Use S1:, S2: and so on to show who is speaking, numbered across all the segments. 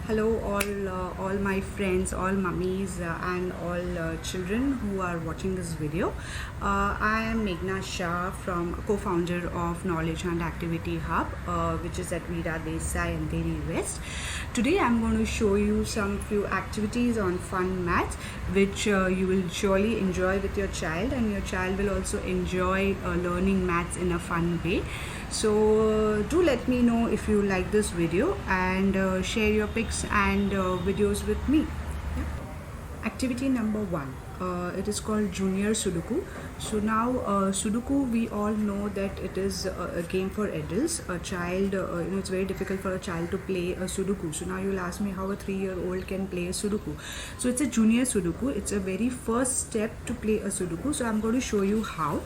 S1: Hello, all my friends, all mummies, and all children who are watching this video. I am Meghna Shah, from co-founder of Knowledge and Activity Hub, which is at Veera Desai and Dairy West. Today, I'm going to show you some few activities on fun maths, which you will surely enjoy with your child, and your child will also enjoy learning maths in a fun way. So do let me know if you like this video, and share your pics and videos with me. Activity number 1, it is called Junior Sudoku. So now Sudoku, we all know that it is a game for adults. A child, it's very difficult for a child to play a Sudoku. So now you'll ask me how a 3-year-old can play a Sudoku. So it's a Junior Sudoku. It's a very first step to play a Sudoku. So I'm going to show you how.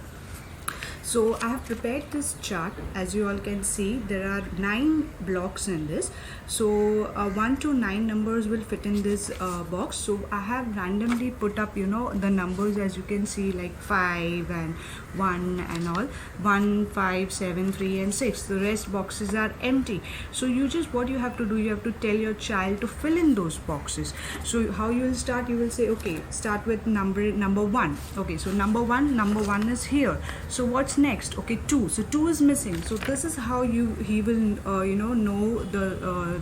S1: So I have prepared this chart. As you all can see, there are 9 blocks in this. So 1 to 9 numbers will fit in this box. So I have randomly put up, the numbers, as you can see, like 5 and 1 and all. 1, 5, 7, 3 and 6. The rest boxes are empty. So what you have to do, you have to tell your child to fill in those boxes. So how you will start? You will say, okay, start with number 1. Okay, so number one is here. So what's next? Okay, 2. So 2 is missing. So this is how he will know the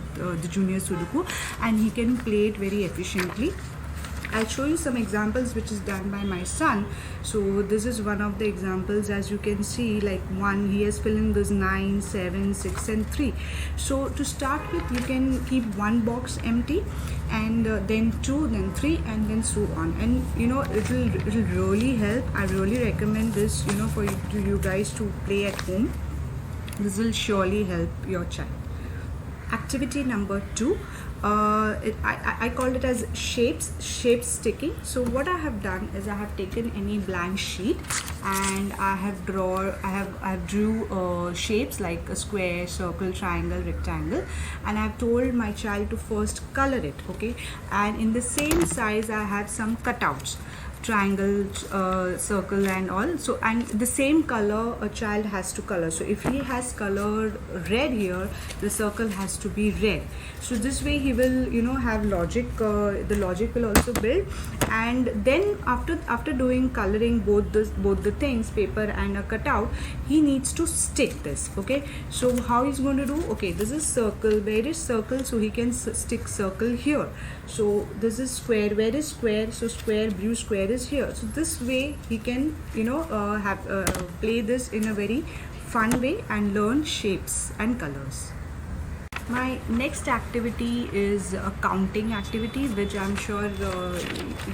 S1: Junior Sudoku, and he can play it very efficiently. I'll show you some examples which is done by my son. So this is one of the examples. As you can see, like 1, he has filled in this 9, 7, 6 and 3. So to start with, you can keep one box empty, and then 2, then 3, and then so on. And it'll really help. I really recommend this for you guys to play at home. This will surely help your child. Activity number 2, I called it as shape sticking. So what I have done is I have taken any blank sheet, and I have drew shapes like a square, circle, triangle, rectangle, and I have told my child to first color it. Okay, and in the same size I have some cutouts, triangle, circle and all. So, and the same color a child has to color. So if he has colored red here, the circle has to be red. So this way he will have logic. The logic will also build. And then after doing coloring both the things, paper and a cutout, he needs to stick this. Okay, so how he's going to do? Okay, this is circle. Where is circle? So he can stick circle here. So this is square. Where is square? So square, blue square is here. So this way he can play this in a very fun way and learn shapes and colors. My next activity is a counting activity, which I'm sure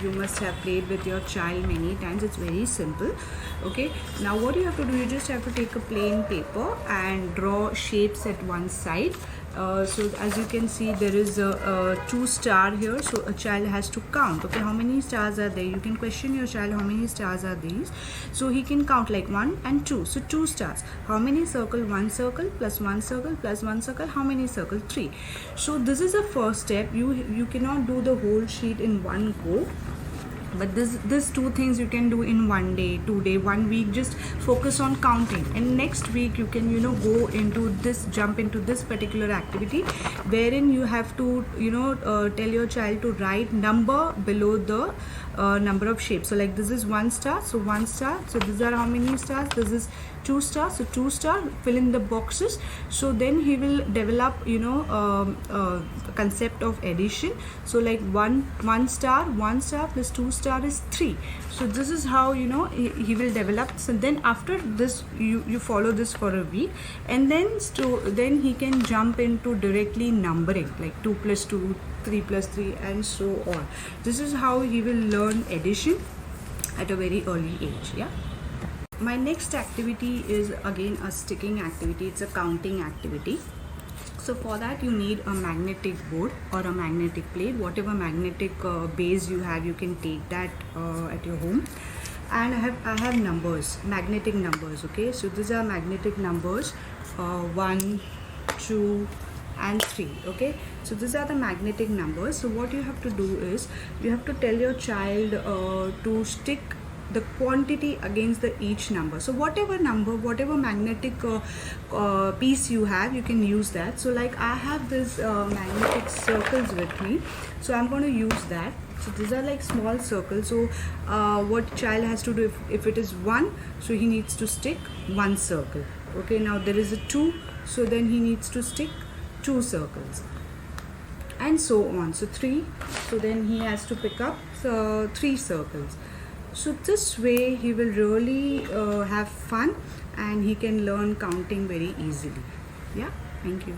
S1: you must have played with your child many times. It's very simple. Okay, now what you have to do, you just have to take a plain paper and draw shapes at one side. So as you can see, there is a 2 star here. So a child has to count. Okay, how many stars are there? You can question your child, how many stars are these? So he can count like 1 and 2. So 2 stars. How many circle? 1 circle plus 1 circle plus 1 circle. How many circle? 3. So this is the first step. You cannot do the whole sheet in one go. But this 2 things you can do in 1 day, 2 day, 1 week. Just focus on counting, and next week you can go into this, jump into this particular activity, wherein you have to tell your child to write number below the number of shapes. So like this is 1 star, so 1 star. So these are how many stars? This is 2 stars, so 2 star. Fill in the boxes. So then he will develop concept of addition. So like 1 star plus 2 star is 3. So this is how he will develop. So then after this, you follow this for a week, and then he can jump into directly numbering, like 2 plus 2, 3 plus 3 and so on. This is how he will learn addition at a very early age. Yeah. My next activity is again a sticking activity. It's a counting activity. So for that you need a magnetic board or a magnetic plate. Whatever magnetic base you have, you can take that at your home. And I have numbers, magnetic numbers. Okay, so these are magnetic numbers, 1, 2 and 3. Okay, so these are the magnetic numbers. So what you have to do is, you have to tell your child to stick the quantity against the each number. So whatever number, whatever magnetic piece you have, you can use that. So like I have this magnetic circles with me, so I'm going to use that. So these are like small circles. So what child has to do, if it is 1, so he needs to stick 1 circle. Okay, now there is a 2, so then he needs to stick 2 circles, and so on. So 3, so then he has to pick up 3 circles. So this way he will really have fun, and he can learn counting very easily. Yeah, thank you.